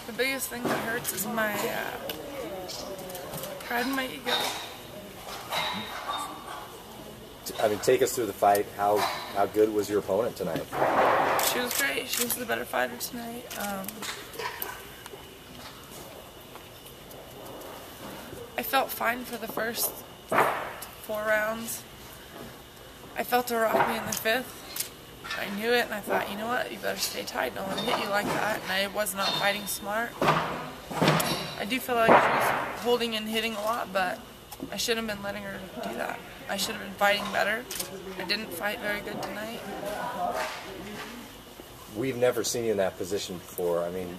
The biggest thing that hurts is my pride and my ego. I mean, take us through the fight. How good was your opponent tonight? She was great. She was the better fighter tonight. I felt fine for the first 4 rounds. I felt her rock me in the 5th. I knew it, and I thought, you know what, you better stay tight. No one hit you like that. And I was not fighting smart. I do feel like she was holding and hitting a lot, but I shouldn't have been letting her do that. I should have been fighting better. I didn't fight very good tonight. We've never seen you in that position before. I mean,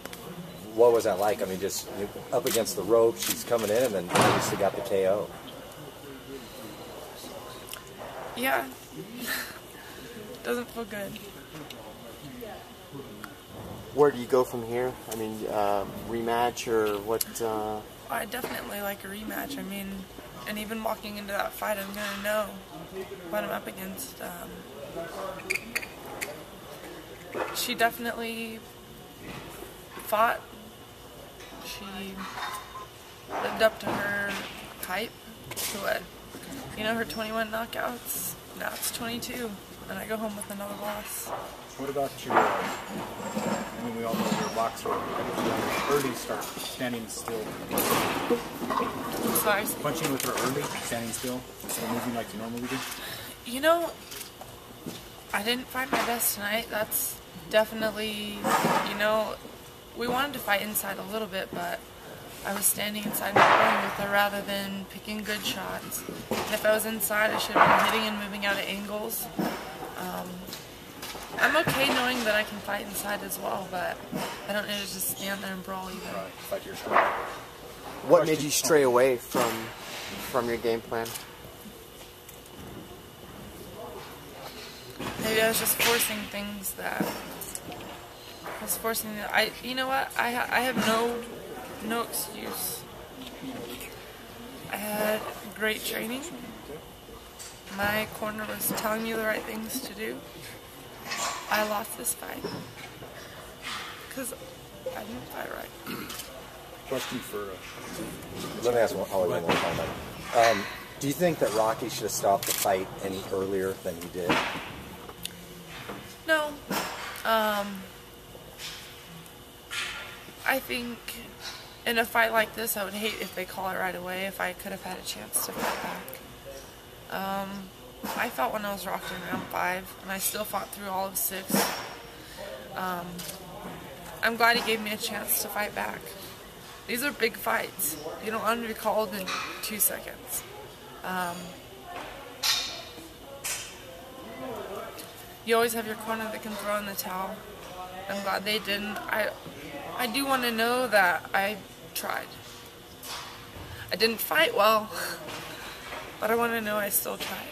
what was that like? I mean, just up against the rope, she's coming in, and then obviously got the KO. Yeah. Doesn't feel good. Where do you go from here? I mean, rematch or what? I definitely like a rematch. I mean, and even walking into that fight, I'm going to know what I'm up against. She definitely fought. She lived up to her hype, to what, you know, her 21 knockouts. Now it's 22, and I go home with another loss. What about your, I mean, we all know you're a boxer, early start, standing still. I'm sorry. Punching with her early, standing still, instead of moving like you normally do? You know, I didn't fight my best tonight. That's definitely, you know, we wanted to fight inside a little bit, but I was standing inside my corner with her rather than picking good shots. And if I was inside, I should have been hitting and moving out of angles. I'm okay knowing that I can fight inside as well, but I don't need to just stand there and brawl either. Right, fight your shot. What made you stray away from your game plan? Maybe I was just forcing things that I was forcing. You know what? I have no excuse. I had great training. My corner was telling me the right things to do. I lost this fight because I didn't fight right. Question for... Let me ask Holly one more comment. Do you think that Rocky should have stopped the fight any earlier than he did? No. I think in a fight like this, I would hate if they call it right away, if I could have had a chance to fight back. I fought when I was rocked in round 5, and I still fought through all of 6. I'm glad he gave me a chance to fight back. These are big fights. You don't want to be called in 2 seconds. You always have your corner that can throw in the towel. I'm glad they didn't. I do want to know that I tried. I didn't fight well, but I want to know I still tried.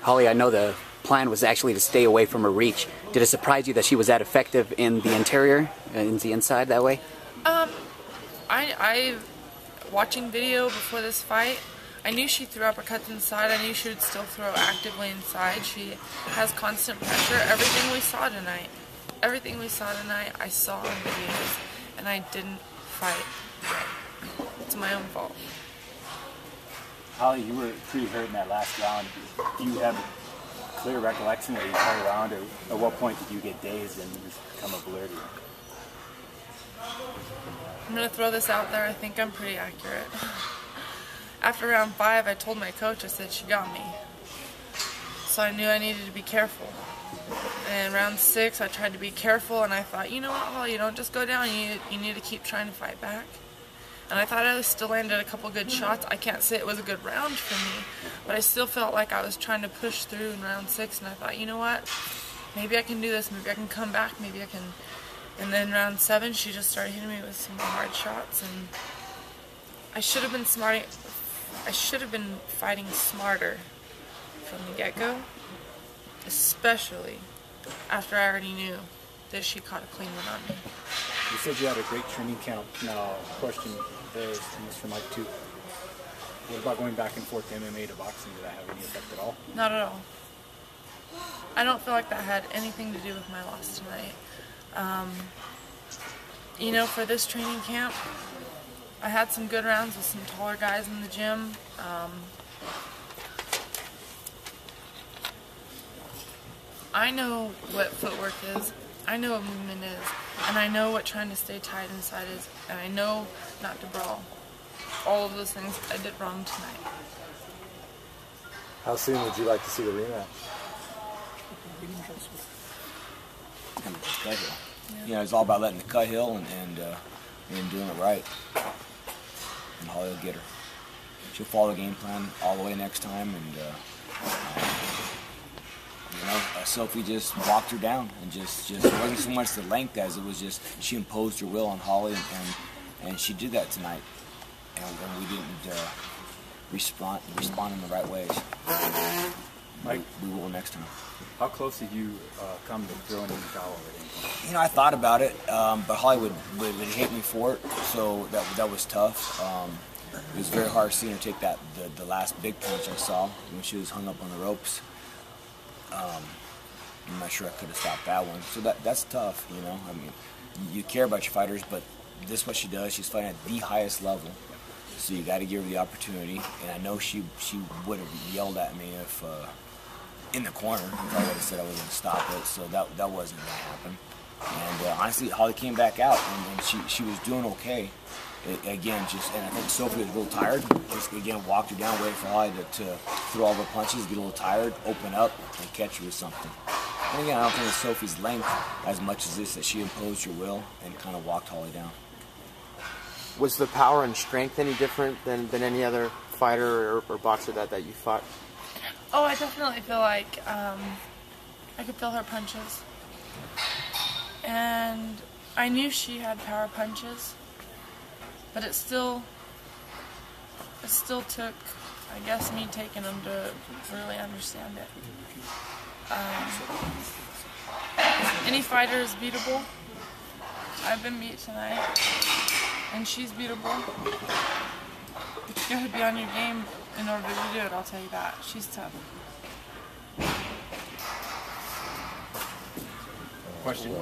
Holly, I know the plan was actually to stay away from her reach. Did it surprise you that she was that effective in the interior, in the inside that way? I watching video before this fight, I knew she threw uppercuts inside. I knew she would still throw actively inside. She has constant pressure. Everything we saw tonight, I saw on videos, and I didn't fight right. It's my own fault. Holly, you were pretty hurt in that last round. Do you have a clear recollection of the entire round, or at what point did you get dazed and just become a blur to you? I'm going to throw this out there. I think I'm pretty accurate. After round 5, I told my coach, I said, she got me. So I knew I needed to be careful. And round 6, I tried to be careful, and I thought, you know what, Holly, you don't just go down. You need to keep trying to fight back. And I thought I still landed a couple good shots. I can't say it was a good round for me, but I still felt like I was trying to push through in round 6, and I thought, you know what, maybe I can do this, maybe I can come back, maybe I can. And then round 7, she just started hitting me with some hard shots, and I should have been smart. I should have been fighting smarter from the get-go, especially after I already knew that she caught a clean one on me. You said you had a great training camp. Now, question there is for Mike too. What about going back and forth to MMA to boxing? Did that have any effect at all? Not at all. I don't feel like that had anything to do with my loss tonight. You know, for this training camp, I had some good rounds with some taller guys in the gym. I know what footwork is, I know what movement is, and I know what trying to stay tight inside is, and I know not to brawl. All of those things I did wrong tonight. How soon would you like to see the rematch? Cut hill. You know, it's all about letting the cut hill and doing it right. And Holly will get her. She'll follow the game plan all the way next time, and you know, Sophie just walked her down, and just it wasn't so much the length as it was just she imposed her will on Holly, and she did that tonight, and we didn't respond in the right ways. Mike, we will next time. How close did you come to throwing in the towel already? You know, I thought about it, but Holly would hate me for it, so that was tough. It was very hard seeing her take the last big punch I saw when she was hung up on the ropes. I'm not sure I could have stopped that one, so that's tough. You know, I mean, you care about your fighters, but this is what she does. She's fighting at the highest level, so you got to give her the opportunity. And I know she would have yelled at me if in the corner if I would have said I was going to stop it. So that wasn't going to happen. And honestly, Holly came back out, and she was doing okay. And I think Sophie was a little tired. Just again walked her down, waited for Holly to throw all the punches, get a little tired, open up, and catch her with something. And again, I don't think it's Sophie's length as much as this, that she imposed her will and kind of walked Holly down. Was the power and strength any different than any other fighter or boxer that you fought? Oh, I definitely feel like I could feel her punches. And I knew she had power punches, but it still took, I guess, me taking them to really understand it. Any fighter is beatable. I've been beat tonight, and she's beatable. But you gotta be on your game in order to do it, I'll tell you that. She's tough. Question.